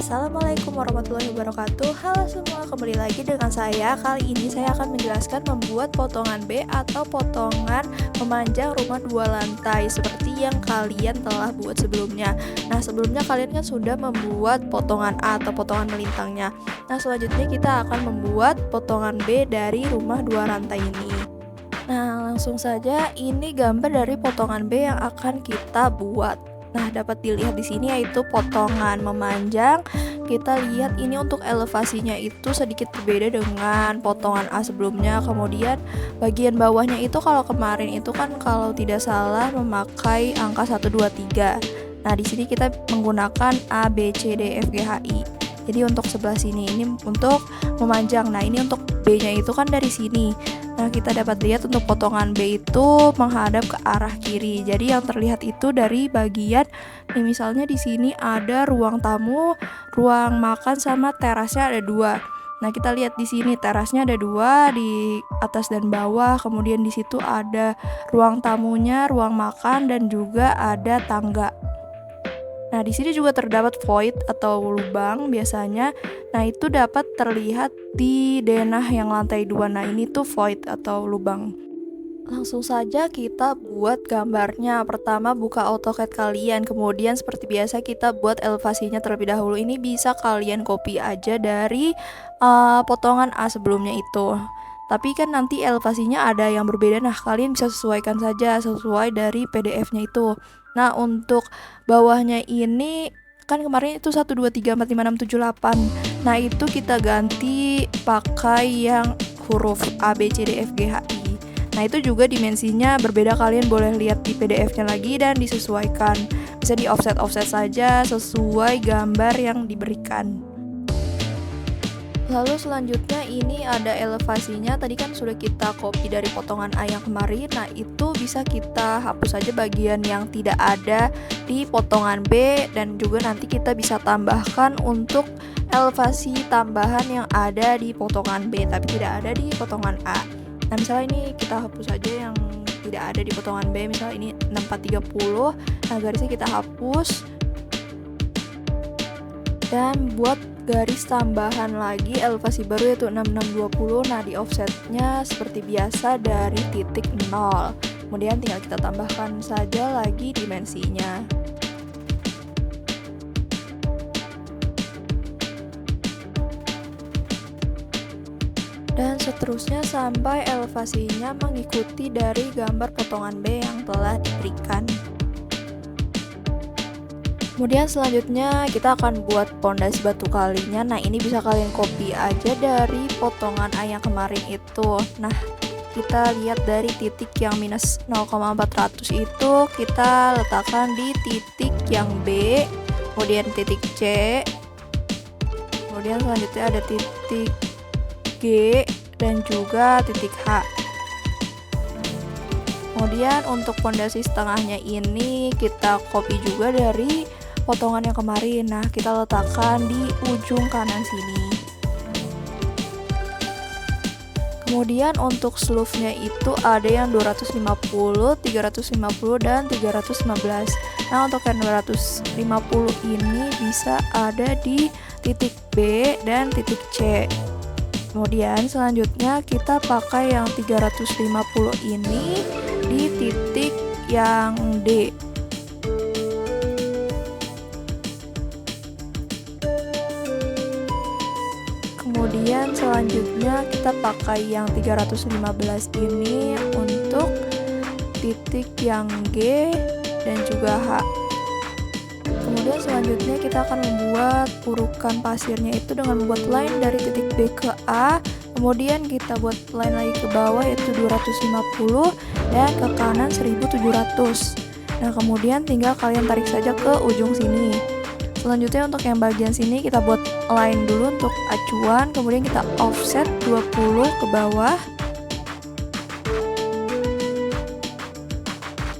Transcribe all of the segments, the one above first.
Assalamualaikum warahmatullahi wabarakatuh. Halo semua, kembali lagi dengan saya. Kali ini saya akan menjelaskan membuat potongan B atau potongan memanjang rumah 2 lantai seperti yang kalian telah buat sebelumnya. Nah, sebelumnya kalian kan sudah membuat potongan A atau potongan melintangnya. Nah, selanjutnya kita akan membuat potongan B dari rumah 2 lantai ini. Nah, langsung saja ini gambar dari potongan B yang akan kita buat. Nah, dapat dilihat di sini yaitu potongan memanjang. Kita lihat ini untuk elevasinya itu sedikit berbeda dengan potongan A sebelumnya. Kemudian bagian bawahnya itu kalau kemarin itu kan kalau tidak salah memakai angka 1 2 3. Nah, di sini kita menggunakan A B C D F G H I. Jadi untuk sebelah sini ini untuk memanjang. Nah, ini untuk B-nya itu kan dari sini. Nah, kita dapat lihat untuk potongan B itu menghadap ke arah kiri. Jadi yang terlihat itu dari bagian nih, misalnya di sini ada ruang tamu, ruang makan sama terasnya ada 2. Nah, kita lihat di sini terasnya ada 2 di atas dan bawah. Kemudian di situ ada ruang tamunya, ruang makan dan juga ada tangga. Nah, di sini juga terdapat void atau lubang biasanya. Nah, itu dapat terlihat di denah yang lantai 2. Nah, ini tuh void atau lubang. Langsung saja kita buat gambarnya. Pertama buka AutoCAD kalian, kemudian seperti biasa kita buat elevasinya terlebih dahulu. Ini bisa kalian copy aja dari potongan A sebelumnya itu. Tapi kan nanti elevasinya ada yang berbeda. Nah, kalian bisa sesuaikan saja sesuai dari PDF-nya itu. Nah, untuk bawahnya ini kan kemarin itu 1 2 3 4 5 6 7 8. Nah, itu kita ganti pakai yang huruf A B C D F G H I. Nah, itu juga dimensinya berbeda, kalian boleh lihat di PDF-nya lagi dan disesuaikan. Bisa di offset saja sesuai gambar yang diberikan. Lalu selanjutnya ini ada elevasinya. Tadi kan sudah kita copy dari potongan A yang kemarin. Nah, itu bisa kita hapus saja bagian yang tidak ada di potongan B. Dan juga nanti kita bisa tambahkan untuk elevasi tambahan yang ada di potongan B tapi tidak ada di potongan A. Nah, misalnya ini kita hapus saja yang tidak ada di potongan B. Misalnya ini 6430. Nah, garisnya kita hapus dan buat garis tambahan lagi elevasi baru yaitu 6620. Nah, di offsetnya seperti biasa dari titik 0. Kemudian tinggal kita tambahkan saja lagi dimensinya. Dan seterusnya sampai elevasinya mengikuti dari gambar potongan B yang telah diberikan. Kemudian selanjutnya kita akan buat pondasi batu kalinya. Nah, ini bisa kalian copy aja dari potongan A yang kemarin itu. Nah, kita lihat dari titik yang minus 0,400 itu kita letakkan di titik yang B, kemudian titik C, kemudian selanjutnya ada titik G dan juga titik H. Kemudian untuk pondasi setengahnya ini kita copy juga dari potongan yang kemarin. Nah, kita letakkan di ujung kanan sini. Kemudian untuk slope-nya itu ada yang 250, 350 dan 315. Nah, untuk yang 250 ini bisa ada di titik B dan titik C. Kemudian selanjutnya kita pakai yang 350 ini di titik yang D. Kemudian selanjutnya kita pakai yang 315 ini untuk titik yang G dan juga H. Kemudian selanjutnya kita akan membuat urukan pasirnya itu dengan membuat line dari titik B ke A. Kemudian kita buat line lagi ke bawah yaitu 250 dan ke kanan 1700. Nah, kemudian tinggal kalian tarik saja ke ujung sini. Selanjutnya untuk yang bagian sini kita buat line dulu untuk acuan, kemudian kita offset 20 ke bawah.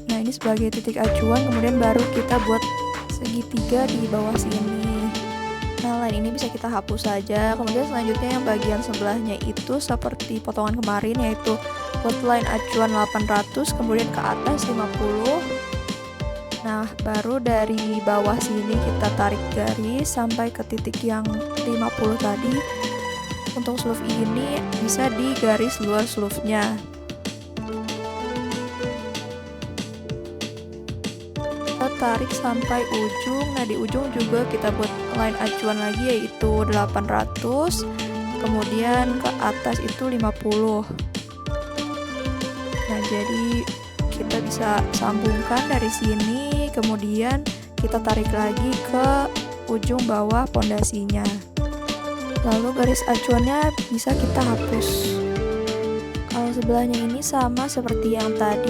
Nah, ini sebagai titik acuan, kemudian baru kita buat segitiga di bawah sini. Nah, line ini bisa kita hapus saja. Kemudian selanjutnya yang bagian sebelahnya itu seperti potongan kemarin, yaitu buat line acuan 800, kemudian ke atas 50. Nah, baru dari bawah sini kita tarik garis sampai ke titik yang 50 tadi. Untuk sleeve ini bisa di garis luar sleeve-nya. Kita tarik sampai ujung. Nah, di ujung juga kita buat line acuan lagi, yaitu 800. Kemudian ke atas itu 50. Nah, jadi kita bisa sambungkan dari sini, kemudian kita tarik lagi ke ujung bawah pondasinya. Lalu garis acuannya bisa kita hapus. Kalau sebelahnya ini sama seperti yang tadi.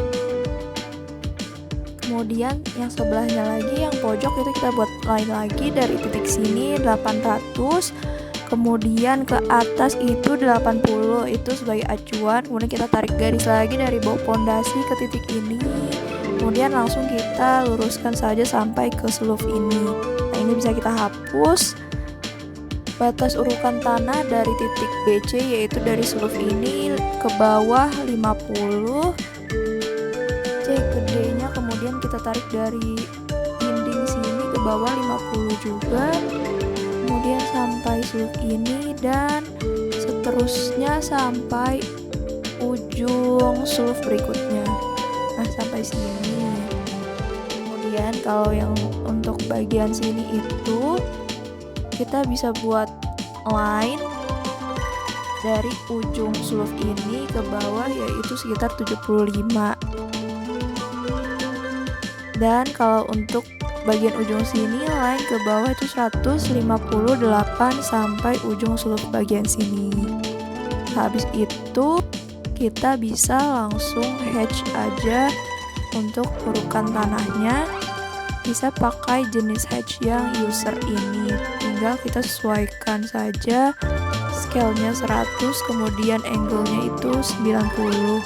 Kemudian yang sebelahnya lagi, yang pojok itu kita buat line lagi dari titik sini 800. Kemudian ke atas itu 80, itu sebagai acuan. Kemudian kita tarik garis lagi dari bawah pondasi ke titik ini. Kemudian langsung kita luruskan saja sampai ke sleeve ini. Nah, ini bisa kita hapus. Batas urukan tanah dari titik BC, yaitu dari sleeve ini ke bawah 50. C gedenya kemudian kita tarik dari dinding sini ke bawah 50 juga. Kemudian sampai sleeve ini dan seterusnya sampai ujung sleeve berikutnya. Nah, sampai sini. Kemudian kalau yang untuk bagian sini itu kita bisa buat line dari ujung sleeve ini ke bawah, yaitu sekitar 75. Dan kalau untuk bagian ujung sini, line ke bawah itu 158 sampai ujung sleeve bagian sini. Habis itu kita bisa langsung hatch aja untuk urukan tanahnya. Bisa pakai jenis hatch yang user ini, tinggal kita sesuaikan saja scale-nya 100, kemudian angle-nya itu 90.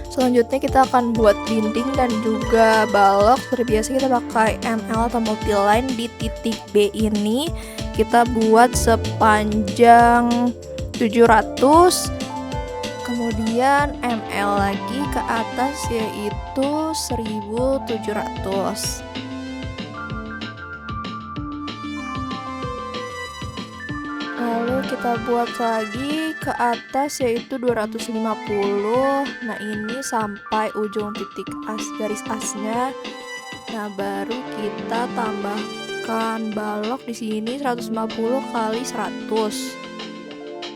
Selanjutnya kita akan buat dinding dan juga balok. Seperti biasa kita pakai ML atau multi-line. Di titik B ini kita buat sepanjang 700, kemudian ML lagi ke atas, yaitu 1700. Lalu kita buat lagi ke atas, yaitu 250. Nah, ini sampai ujung titik garis asnya. Nah, baru kita tambahkan balok di sini 150 kali 100.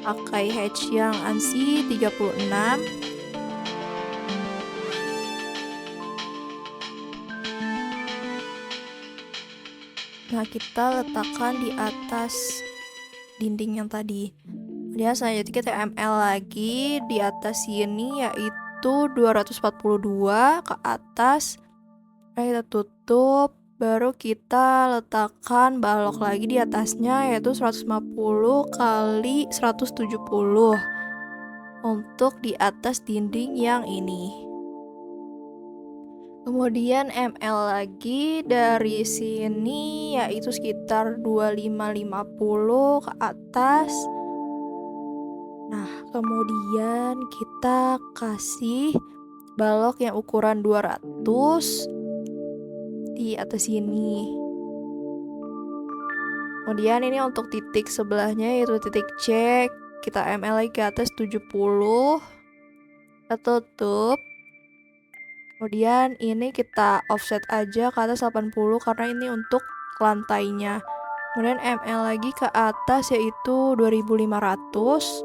Pakai hatch yang ANSI 36. Nah, kita letakkan di atas dinding yang tadi. Kemudian selanjutnya kita ML lagi di atas sini, yaitu 242 ke atas. Nah, kita tutup, baru kita letakkan balok lagi di atasnya, yaitu 150 kali 170 untuk di atas dinding yang ini. Kemudian ML lagi dari sini, yaitu sekitar 2550 ke atas. Nah, kemudian kita kasih balok yang ukuran 200 di atas sini. Kemudian ini untuk titik sebelahnya, yaitu titik C, kita ML lagi ke atas 70. Kita tutup. Kemudian ini kita offset aja ke atas 80 karena ini untuk lantainya. Kemudian ML lagi ke atas, yaitu 2500.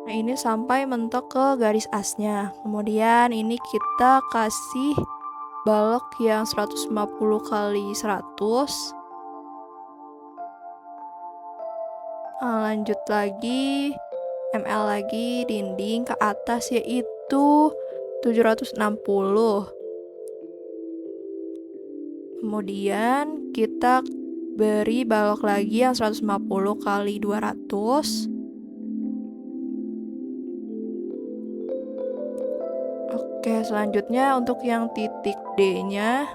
Nah, ini sampai mentok ke garis asnya. Kemudian ini kita kasih balok yang 150 kali 100. Nah, lanjut lagi ML lagi dinding ke atas, yaitu 760. Kemudian kita beri balok lagi yang 150 kali 200. Oke, selanjutnya untuk yang titik D-nya,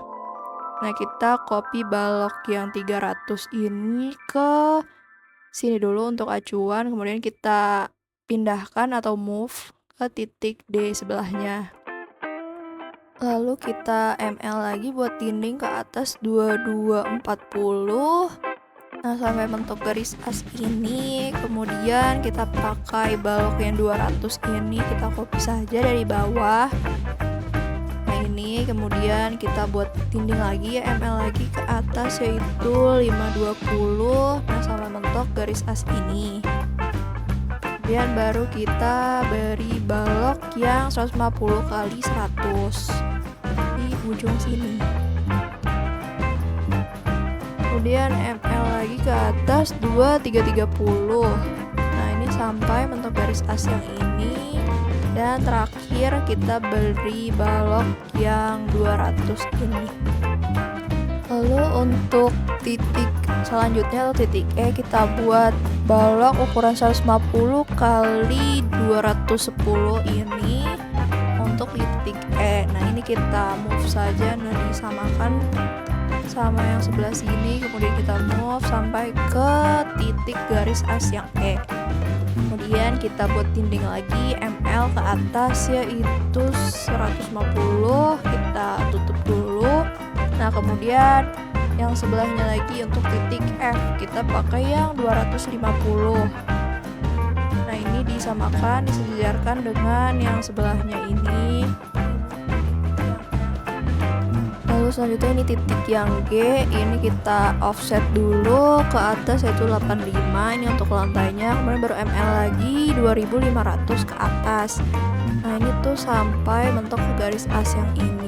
nah kita copy balok yang 300 ini ke sini dulu untuk acuan, kemudian kita pindahkan atau move ke titik D sebelahnya. Lalu kita ML lagi buat dinding ke atas 2240. Nah, sampai mentok garis as ini, kemudian kita pakai balok yang 200 ini, kita copy saja dari bawah. Nah, ini kemudian kita buat dinding lagi ya, ML lagi ke atas yaitu 520. Nah, sampai mentok garis as ini. Kemudian baru kita beri balok yang 150 kali 100 di ujung sini. Kemudian ML lagi ke atas 2330. Nah, ini sampai mentok garis as yang ini. Dan terakhir kita beri balok yang 200 ini. Lalu untuk titik selanjutnya atau titik E, kita buat balok ukuran 150 kali 210 ini untuk di titik E. Nah, ini kita move saja, nah disamakan sama yang sebelah sini, kemudian kita move sampai ke titik garis as yang E. Kemudian kita buat dinding lagi, ML ke atas yaitu 150, kita tutup dulu. Nah, kemudian yang sebelahnya lagi untuk titik F, kita pakai yang 250. Nah, ini disamakan, disejajarkan dengan yang sebelahnya ini. Lalu selanjutnya ini titik yang G, ini kita offset dulu ke atas yaitu 85, ini untuk lantainya. Kemudian baru ML lagi 2500 ke atas. Nah, ini tuh sampai mentok ke garis as yang ini.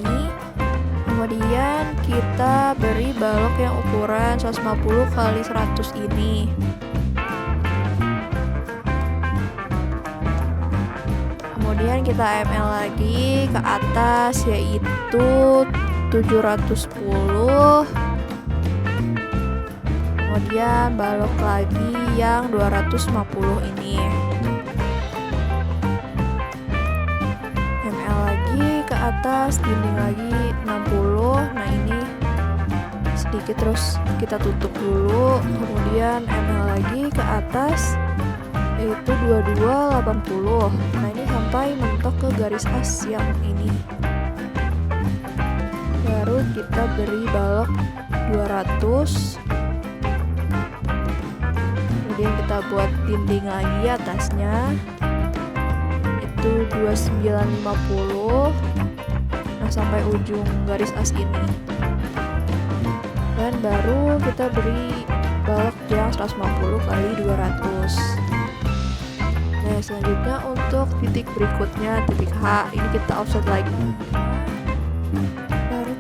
Kemudian kita beri balok yang ukuran 150 kali 100 ini. Kemudian kita ML lagi ke atas yaitu 710. Kemudian balok lagi yang 250 ini. ML lagi ke atas, dinding lagi 60. Nah, ini sedikit terus kita tutup dulu. Kemudian ML lagi ke atas yaitu 2280. Nah, ini sampai mentok ke garis as yang ini. Baru kita beri balok 200. Kemudian kita buat dinding lagi atasnya itu 2950. Nah, sampai ujung garis as ini. Dan baru kita beri balok yang 150 kali 200. Nah, selanjutnya untuk titik berikutnya, titik H, ini kita offset lagi.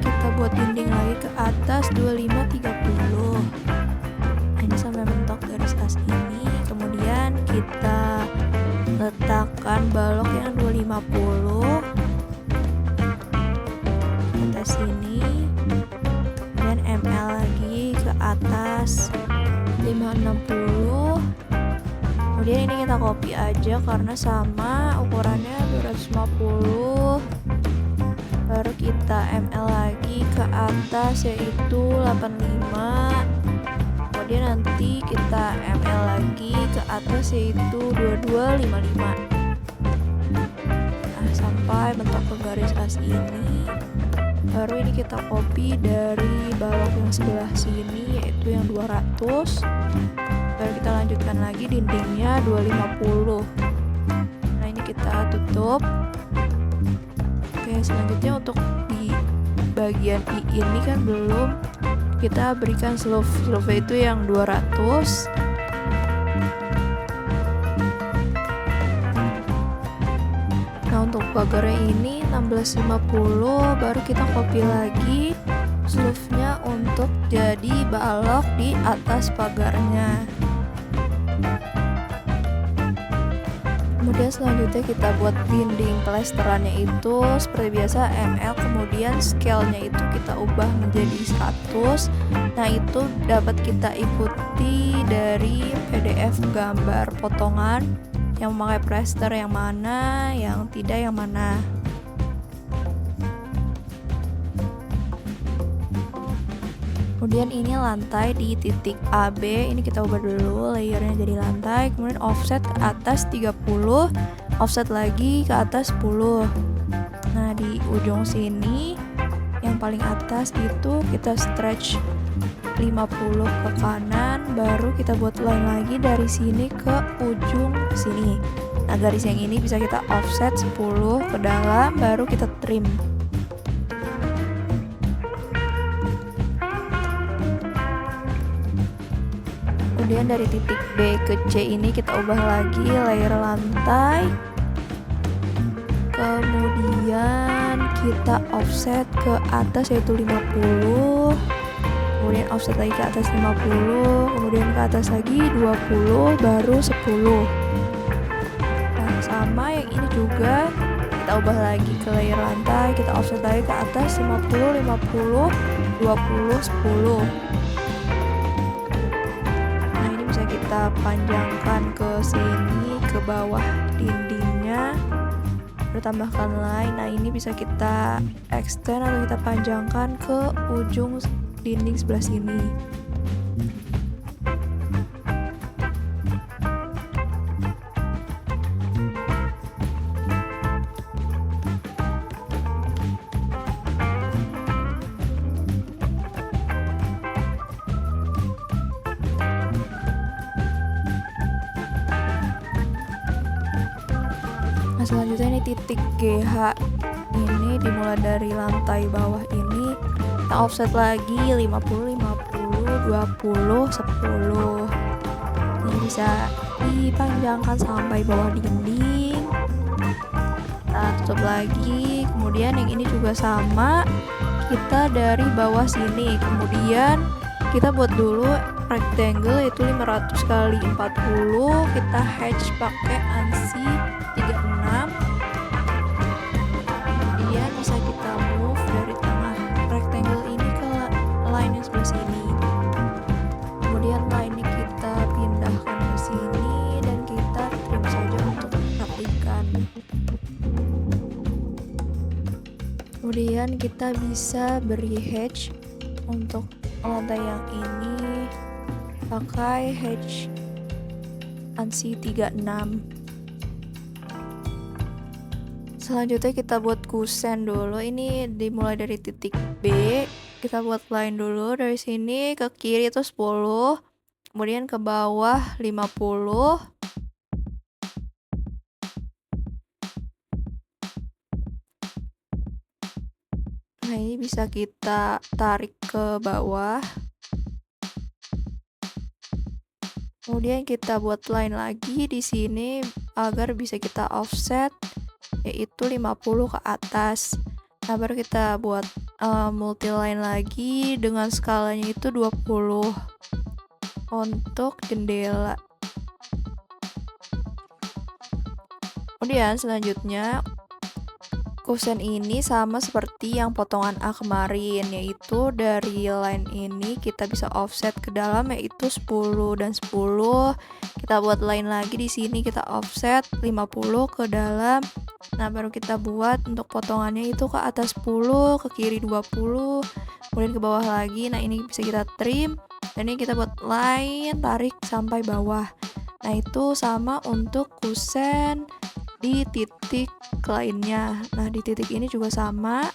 Kita buat dinding lagi ke atas 2530. Ini sampai mentok garis as ini. Kemudian kita letakkan balok yang 250 atas sini. Kemudian ML lagi ke atas 560. Kemudian ini kita copy aja karena sama ukurannya 250. Baru kita ML lagi ke atas yaitu 85. Kemudian nanti kita ML lagi ke atas yaitu 2255. Nah, sampai bentuk ke garis as ini. Baru ini kita copy dari balok yang sebelah sini yaitu yang 200. Baru kita lanjutkan lagi dindingnya 250. Nah, ini kita tutup. Oke, selanjutnya untuk di bagian I ini kan belum kita berikan slope itu yang 200. Nah, untuk pagarnya ini 1650. Baru kita copy lagi slope-nya untuk jadi balok di atas pagarnya. Kemudian selanjutnya kita buat dinding plesterannya itu seperti biasa ML, kemudian scale-nya itu kita ubah menjadi 100. Nah, itu dapat kita ikuti dari PDF gambar potongan yang memakai plester yang mana, yang tidak yang mana. Kemudian ini lantai di titik AB, ini kita ubah dulu layernya jadi lantai, kemudian offset ke atas 30. offset lagi ke atas 10. Nah, di ujung sini yang paling atas itu kita stretch 50 ke kanan, baru kita buat line lagi dari sini ke ujung sini. Nah, garis yang ini bisa kita offset 10 ke dalam, baru kita trim. Kemudian dari titik B ke C ini kita ubah lagi layer lantai. Kemudian kita offset ke atas yaitu 50. Kemudian offset lagi ke atas 50, kemudian ke atas lagi 20, baru 10. Nah, sama yang ini juga kita ubah lagi ke layer lantai, kita offset lagi ke atas 50, 50, 20, 10. Nah, ini bisa kita panjangkan ke sini, ke bawah dindingnya, tambahkan line. Nah, ini bisa kita extend atau kita panjangkan ke ujung dinding sebelah sini. Nah, selanjutnya ini titik GH ini dimulai dari lantai bawah ini kita offset lagi 50, 50, 20, 10. Ini bisa dipanjangkan sampai bawah dinding. Nah, tutup lagi. Kemudian yang ini juga sama, kita dari bawah sini. Kemudian kita buat dulu rectangle yaitu 500 kali 40. Kita hatch pakai ANSI 36. Kemudian bisa kita move dari tengah rectangle ini ke line yang sebelah sini. Kemudian line ini kita pindahkan ke sini dan kita trim saja untuk rapikan. Kemudian kita bisa beri hatch untuk lantai yang ini pakai hatch ANSI 36. Selanjutnya kita buat kusen dulu. Ini dimulai dari titik B. Kita buat line dulu dari sini ke kiri itu 10. Kemudian ke bawah 50. Nah, ini bisa kita tarik ke bawah. Kemudian kita buat line lagi di sini agar bisa kita offset yaitu 50 ke atas. Nah, baru kita buat multi line lagi dengan skalanya itu 20 untuk jendela. Kemudian selanjutnya kusen ini sama seperti yang potongan A kemarin, yaitu dari line ini kita bisa offset ke dalam yaitu 10 dan 10. Kita buat line lagi di sini, kita offset 50 ke dalam. Nah, baru kita buat untuk potongannya itu ke atas 10, ke kiri 20, kemudian ke bawah lagi. Nah, ini bisa kita trim dan ini kita buat line, tarik sampai bawah. Nah, itu sama untuk kusen di titik lainnya. Nah, di titik ini juga sama.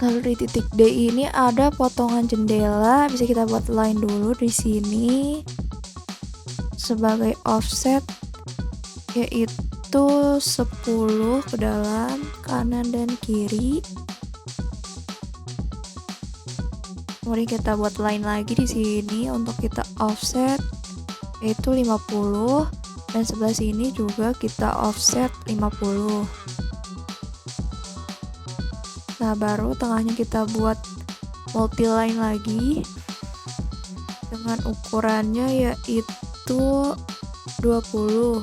Lalu di titik D ini ada potongan jendela, bisa kita buat line dulu di sini sebagai offset yaitu 10 ke dalam, kanan dan kiri. Kemudian kita buat line lagi di sini untuk kita offset yaitu 50 dan sebelah sini juga kita offset 50. Nah, baru tengahnya kita buat multi line lagi dengan ukurannya yaitu 20.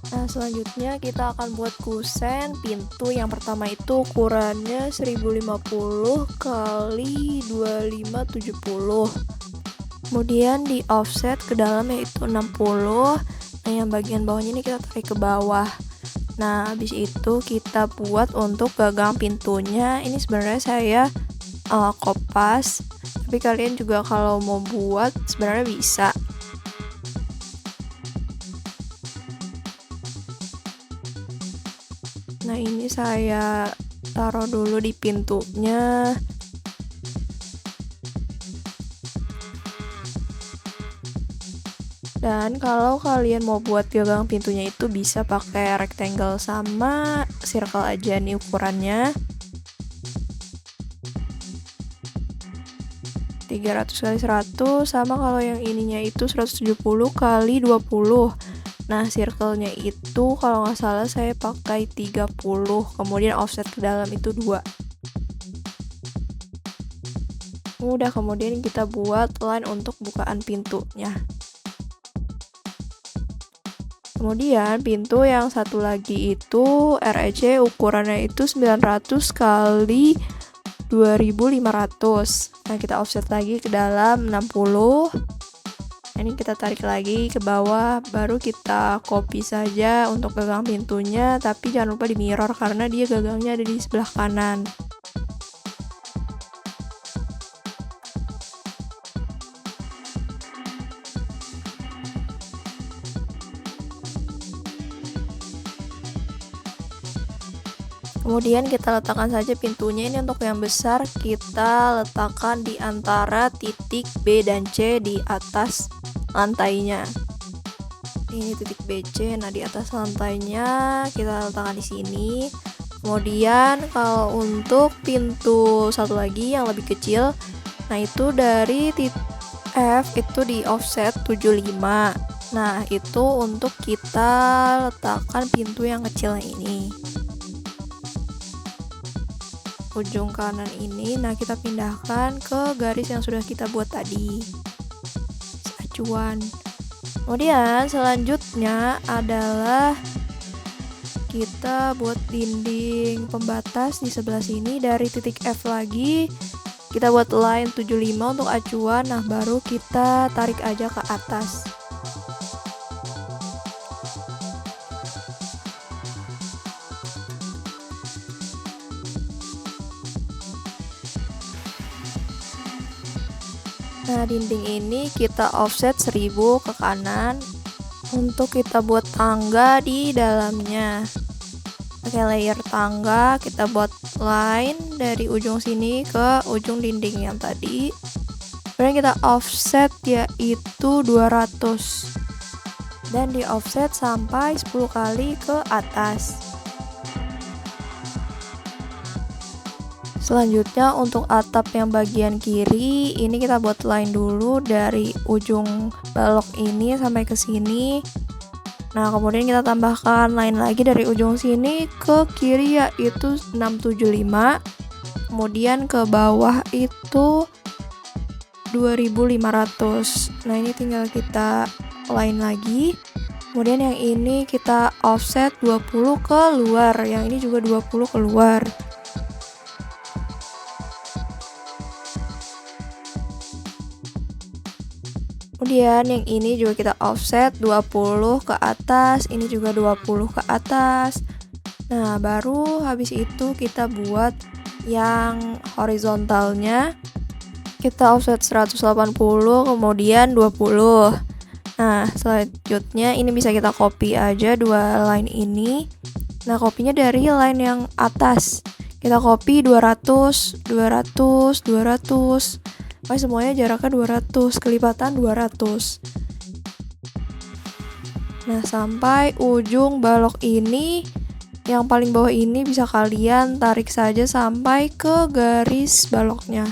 Nah, selanjutnya kita akan buat kusen pintu. Yang pertama itu ukurannya 1050 kali 2570. Kemudian di offset ke dalam yaitu 60. Nah, yang bagian bawahnya ini kita tarik ke bawah. Nah, habis itu kita buat untuk gagang pintunya. Ini sebenarnya saya kopas, tapi kalian juga kalau mau buat sebenarnya bisa. Nah, ini saya taruh dulu di pintunya. Dan kalau kalian mau buat gagang pintunya itu bisa pakai rectangle sama circle aja nih ukurannya. 300 kali 100 sama kalau yang ininya itu 170 kali 20. Nah, circle-nya itu kalau nggak salah saya pakai 30, kemudian offset ke dalam itu 2. Udah, kemudian kita buat line untuk bukaan pintunya. Kemudian pintu yang satu lagi itu REC ukurannya itu 900 kali 2500. Nah, kita offset lagi ke dalam 60. Ini kita tarik lagi ke bawah, baru kita copy saja untuk gagang pintunya, tapi jangan lupa di mirror karena dia gagangnya ada di sebelah kanan. Kemudian kita letakkan saja pintunya. Ini untuk yang besar kita letakkan di antara titik B dan C di atas lantainya. Ini titik BC, nah di atas lantainya kita letakkan di sini. Kemudian kalau untuk pintu satu lagi yang lebih kecil, nah itu dari titik F itu di offset 75. Nah, itu untuk kita letakkan pintu yang kecilnya ini. Ujung kanan ini, nah kita pindahkan ke garis yang sudah kita buat tadi, acuan. Kemudian selanjutnya adalah kita buat dinding pembatas di sebelah sini. Dari titik F lagi kita buat line 75 untuk acuan. Nah, baru kita tarik aja ke atas. Nah, dinding ini kita offset 1000 ke kanan untuk kita buat tangga di dalamnya. Pakai layer tangga, kita buat line dari ujung sini ke ujung dinding yang tadi. Kemudian kita offset yaitu 200. Dan di offset sampai 10 kali ke atas. Selanjutnya untuk atap yang bagian kiri, ini kita buat line dulu dari ujung balok ini sampai ke sini. Nah, kemudian kita tambahkan line lagi dari ujung sini ke kiri yaitu 675. Kemudian ke bawah itu 2500. Nah, ini tinggal kita line lagi. Kemudian yang ini kita offset 20 ke luar, yang ini juga 20 keluar. Kemudian yang ini juga kita offset 20 ke atas, ini juga 20 ke atas. Nah, baru habis itu kita buat yang horizontalnya. Kita offset 180, kemudian 20. Nah, selanjutnya ini bisa kita copy aja dua line ini. Nah, copy-nya dari line yang atas. Kita copy 200, 200, 200. Semuanya jaraknya 200, kelipatan 200. Nah, sampai ujung balok ini, yang paling bawah ini bisa kalian tarik saja sampai ke garis baloknya.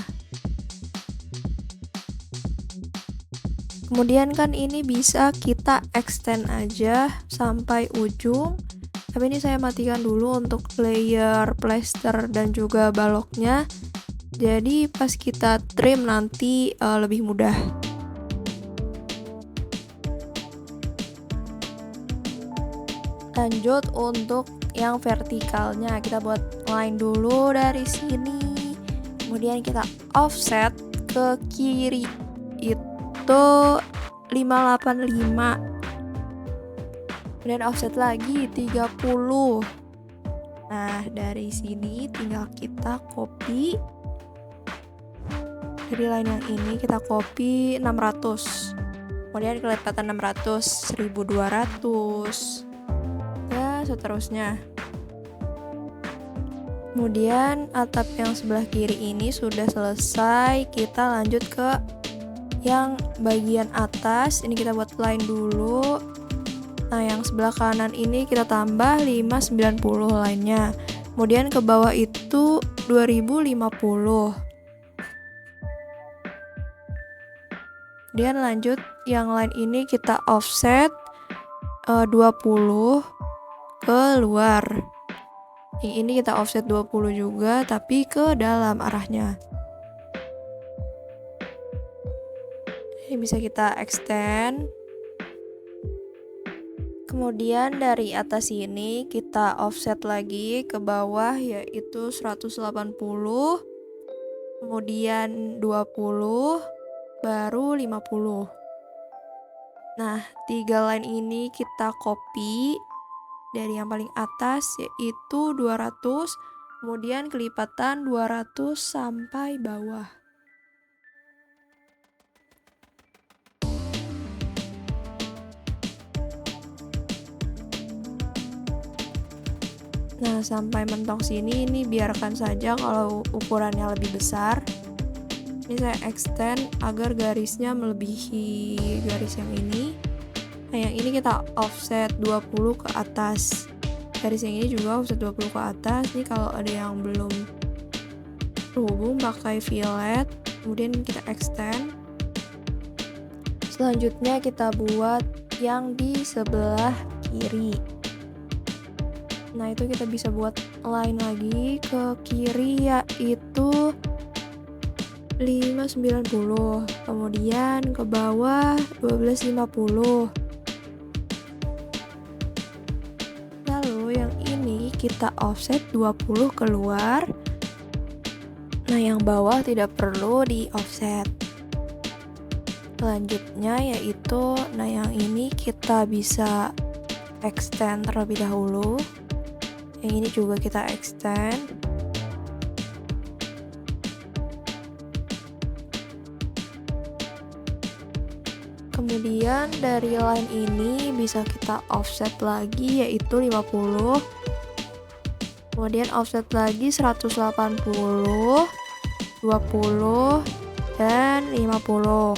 Kemudian kan ini bisa kita extend aja sampai ujung. Tapi ini saya matikan dulu untuk layer plaster dan juga baloknya. Jadi pas kita trim nanti lebih mudah. Lanjut untuk yang vertikalnya, kita buat line dulu dari sini. Kemudian kita offset ke kiri. itu 585. Kemudian offset lagi 30. Nah, dari sini tinggal kita copy. Dari line yang ini kita copy 600. Kemudian kelipatan 600, 1200. Dan seterusnya. Kemudian atap yang sebelah kiri ini sudah selesai. Kita lanjut ke yang bagian atas. Ini kita buat line dulu. Nah, yang sebelah kanan ini kita tambah 590 lainnya. Kemudian ke bawah itu 2050. Kemudian lanjut yang line ini kita offset 20 ke luar. Yang ini kita offset 20 juga tapi ke dalam arahnya. Ini bisa kita extend. Kemudian dari atas ini kita offset lagi ke bawah yaitu 180. Kemudian 20, baru 50. Nah, 3 line ini kita copy dari yang paling atas yaitu 200, kemudian kelipatan 200 sampai bawah. Nah, sampai mentok sini ini biarkan saja kalau ukurannya lebih besar. Ini saya extend agar garisnya melebihi garis yang ini. Nah, yang ini kita offset 20 ke atas. Garis yang ini juga offset 20 ke atas. Ini kalau ada yang belum terhubung pakai fillet, kemudian kita extend. Selanjutnya kita buat yang di sebelah kiri. Nah, itu kita bisa buat line lagi ke kiri yaitu 590, kemudian ke bawah 1250. Lalu yang ini kita offset 20 keluar. Nah, yang bawah tidak perlu di offset. Selanjutnya yaitu, nah yang ini kita bisa extend terlebih dahulu. Yang ini juga kita extend. Kemudian dari line ini bisa kita offset lagi yaitu 50. Kemudian offset lagi 180, 20, dan 50.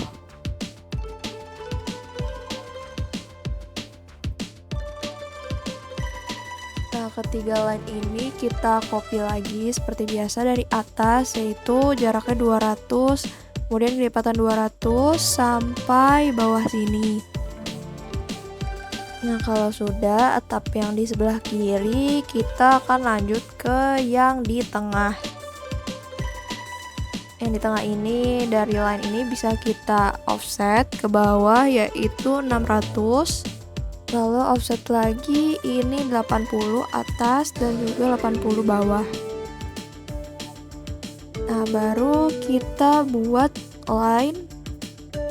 Nah, ketiga line ini kita copy lagi seperti biasa dari atas yaitu jaraknya 200, kemudian kelipatan 200 sampai bawah sini. Nah, kalau sudah atap yang di sebelah kiri, kita akan lanjut ke yang di tengah. Yang di tengah ini, dari line ini bisa kita offset ke bawah yaitu 600. Lalu offset lagi ini 80 atas dan juga 80 bawah. Nah, baru kita buat line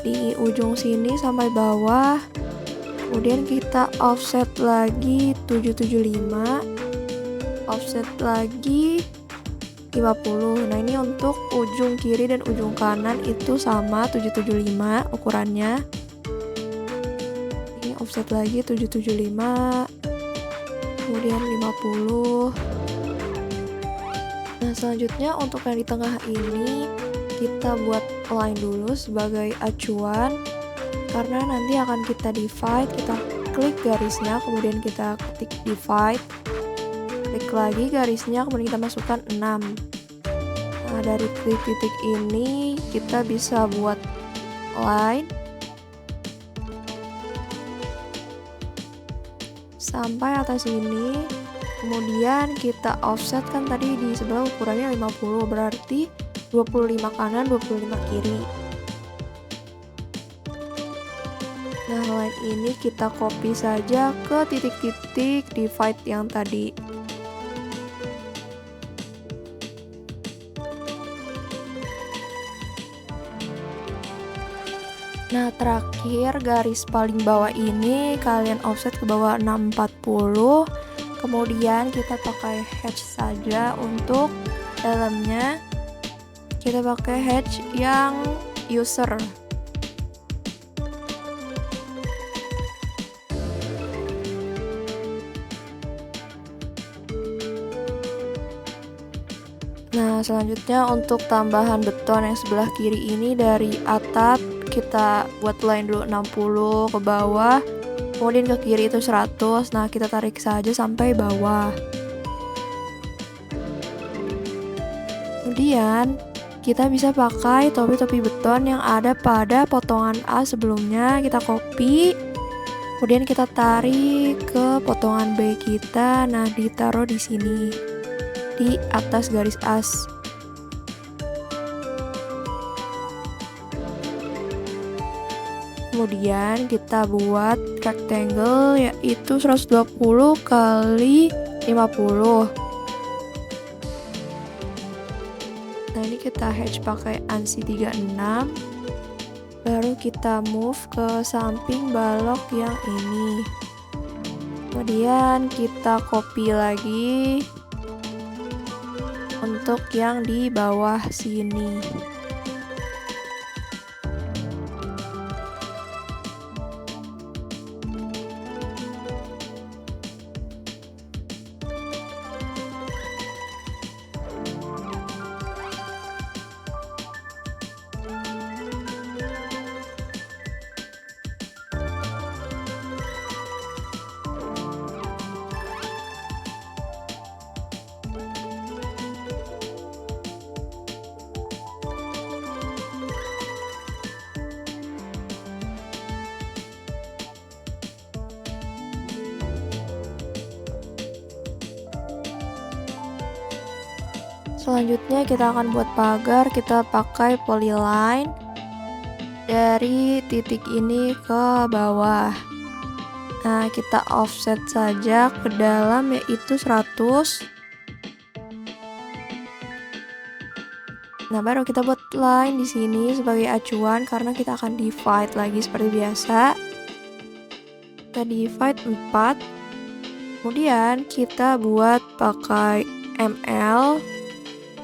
di ujung sini sampai bawah. Kemudian kita offset lagi 775, offset lagi 50. Nah, ini untuk ujung kiri dan ujung kanan itu sama 775 ukurannya. Ini offset lagi 775, kemudian 50. Nah, selanjutnya untuk yang di tengah ini kita buat line dulu sebagai acuan. Karena nanti akan kita divide, kita klik garisnya, kemudian kita ketik divide, klik lagi garisnya, kemudian kita masukkan 6. Nah, dari titik ini kita bisa buat line sampai atas ini, kemudian kita offset kan tadi di sebelah ukurannya 50, berarti 25 kanan, 25 kiri. Nah, line ini kita copy saja ke titik-titik divide yang tadi. Nah, terakhir garis paling bawah ini kalian offset ke bawah 640. Kemudian kita pakai hatch saja untuk dalamnya. Kita pakai hatch yang user. Nah, selanjutnya untuk tambahan beton yang sebelah kiri ini dari atap kita buat line dulu 60 ke bawah, kemudian ke kiri itu 100. Nah, kita tarik saja sampai bawah. Kemudian kita bisa pakai topi-topi beton yang ada pada potongan A sebelumnya, kita copy. Kemudian kita tarik ke potongan B kita. Nah, ditaruh di sini di atas garis as. Kemudian kita buat rectangle yaitu 120 kali 50. Nah, ini kita hatch pakai ANSI 36. Baru kita move ke samping balok yang ini. Kemudian kita copy lagi untuk yang di bawah sini. Selanjutnya kita akan buat pagar, kita pakai polyline dari titik ini ke bawah. Nah, kita offset saja ke dalam yaitu 100. Nah, baru kita buat line di sini sebagai acuan karena kita akan divide lagi seperti biasa. Kita divide 4. Kemudian kita buat pakai ml.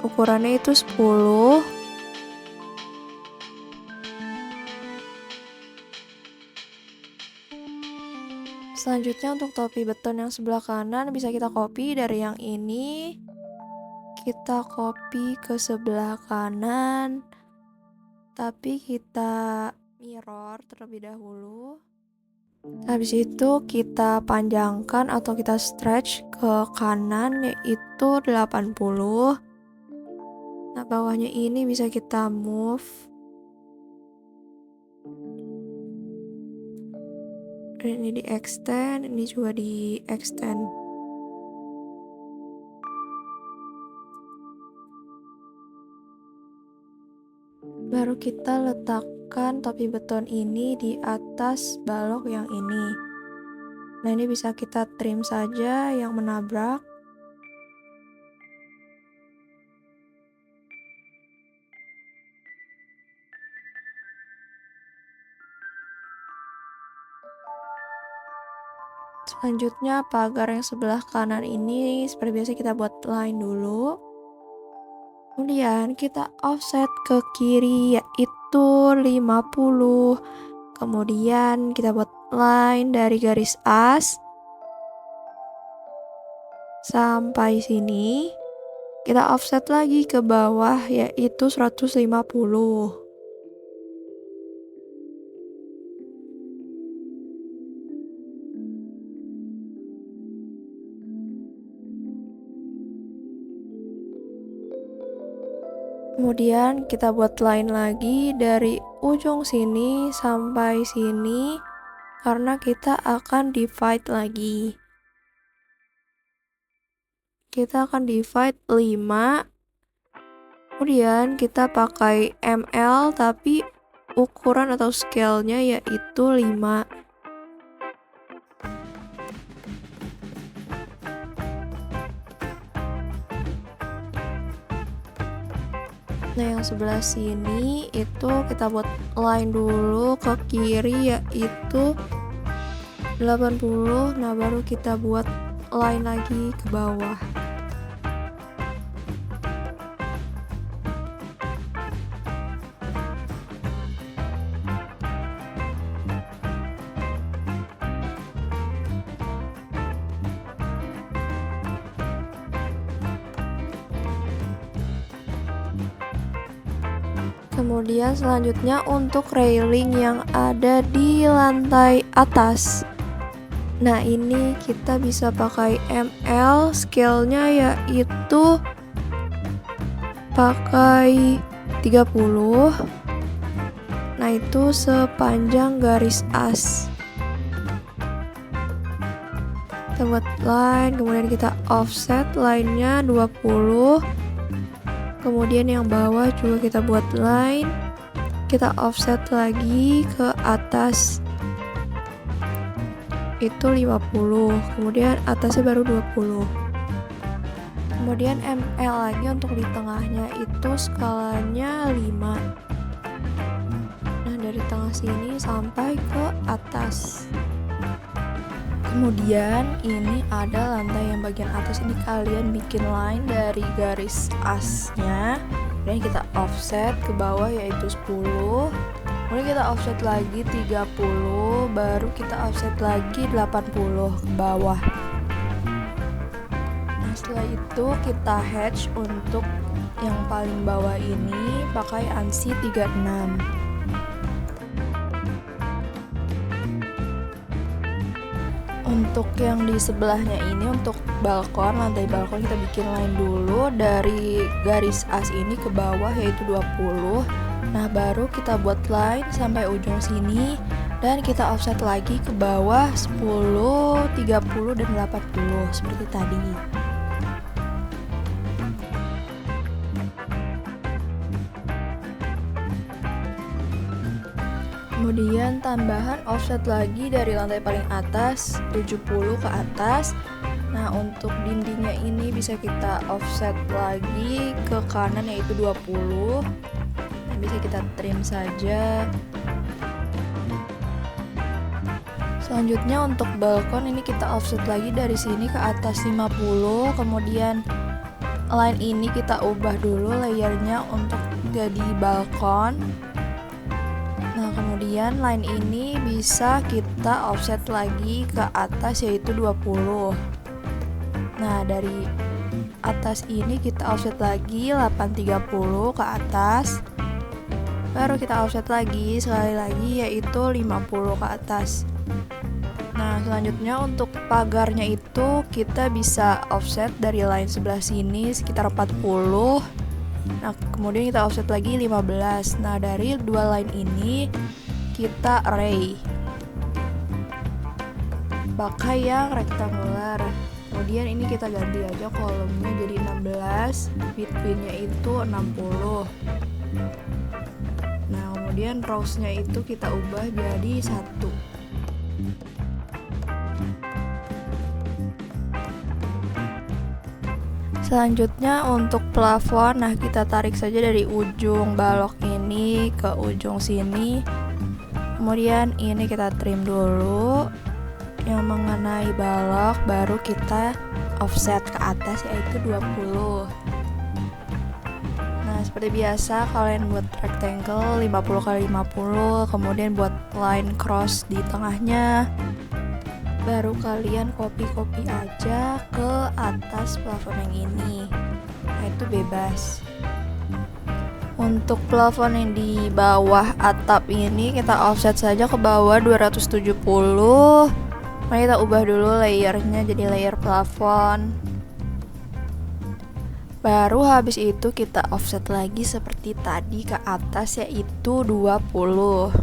Ukurannya itu 10. Selanjutnya untuk topi beton yang sebelah kanan bisa kita copy dari yang ini. Kita copy ke sebelah kanan. Tapi kita mirror terlebih dahulu. Habis itu kita panjangkan atau kita stretch ke kanan yaitu 80. Nah, bawahnya ini bisa kita move. Dan ini di extend, ini juga di extend. Baru kita letakkan topi beton ini di atas balok yang ini. Nah, ini bisa kita trim saja yang menabrak. Selanjutnya pagar yang sebelah kanan ini seperti biasa kita buat line dulu. Kemudian kita offset ke kiri yaitu 50. Kemudian kita buat line dari garis as sampai sini. Kita offset lagi ke bawah yaitu 150. Kemudian kita buat line lagi dari ujung sini sampai sini karena kita akan divide lagi. Kita akan divide 5. Kemudian kita pakai ml tapi ukuran atau scale-nya yaitu 5. Nah, yang sebelah sini itu kita buat line dulu ke kiri yaitu 80. Nah, baru kita buat line lagi ke bawah. Kemudian selanjutnya untuk railing yang ada di lantai atas. Nah, ini kita bisa pakai ml, scale-nya yaitu pakai 30. Nah, itu sepanjang garis as. Kita buat line, kemudian kita offset line-nya 20. Kemudian yang bawah juga kita buat line, kita offset lagi ke atas itu 50, kemudian atasnya baru 20. Kemudian ml lagi untuk di tengahnya itu skalanya 5. Nah, dari tengah sini sampai ke atas. Kemudian ini ada lantai yang bagian atas, ini kalian bikin line dari garis asnya, dan kita offset ke bawah yaitu 10. Kemudian kita offset lagi 30, baru kita offset lagi 80 ke bawah. Nah, setelah itu kita hatch untuk yang paling bawah ini pakai ANSI 36. Untuk yang di sebelahnya ini untuk balkon, lantai balkon kita bikin line dulu dari garis as ini ke bawah yaitu 20. Nah, baru kita buat line sampai ujung sini dan kita offset lagi ke bawah 10, 30 dan 80 seperti tadi. Kemudian tambahan offset lagi dari lantai paling atas 70 ke atas. Nah, untuk dindingnya ini bisa kita offset lagi ke kanan yaitu 20. Nah, bisa kita trim saja. Selanjutnya untuk balkon ini kita offset lagi dari sini ke atas 50. Kemudian line ini kita ubah dulu layernya untuk jadi balkon. Nah, kemudian line ini bisa kita offset lagi ke atas yaitu 20. Nah, dari atas ini kita offset lagi 830 ke atas. Baru kita offset lagi sekali lagi yaitu 50 ke atas. Nah, selanjutnya untuk pagarnya itu kita bisa offset dari line sebelah sini sekitar 40. Nah, kemudian kita offset lagi 15. Nah, dari dua line ini kita array pakai yang rectangular. Kemudian ini kita ganti aja kolomnya jadi 16, between-nya itu 60. Nah, kemudian rows-nya itu kita ubah jadi 1. Selanjutnya untuk plafon, nah kita tarik saja dari ujung balok ini ke ujung sini. Kemudian ini kita trim dulu yang mengenai balok, baru kita offset ke atas yaitu 20. Nah, seperti biasa kalian buat rectangle 50 x 50, kemudian buat line cross di tengahnya. Baru kalian copy aja ke atas plafon yang ini. Nah, itu bebas. Untuk plafon yang di bawah atap ini kita offset saja ke bawah 270. Mari kita ubah dulu layernya jadi layer plafon. Baru habis itu kita offset lagi seperti tadi ke atas yaitu 20.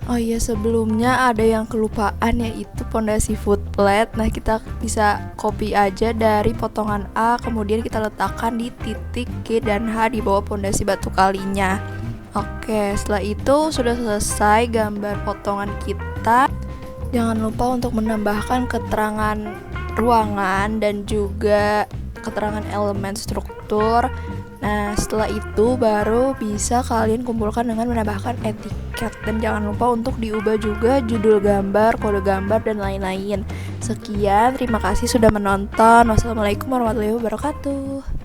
Oh iya, sebelumnya ada yang kelupaan yaitu pondasi footplate. Nah, kita bisa copy aja dari potongan A, kemudian kita letakkan di titik G dan H di bawah pondasi batu kalinya. Oke, setelah itu sudah selesai gambar potongan kita. Jangan lupa untuk menambahkan keterangan ruangan dan juga keterangan elemen struktur. Nah, setelah itu baru bisa kalian kumpulkan dengan menambahkan etiket. Dan jangan lupa untuk diubah juga judul gambar, kode gambar, dan lain-lain. Sekian, terima kasih sudah menonton. Wassalamualaikum warahmatullahi wabarakatuh.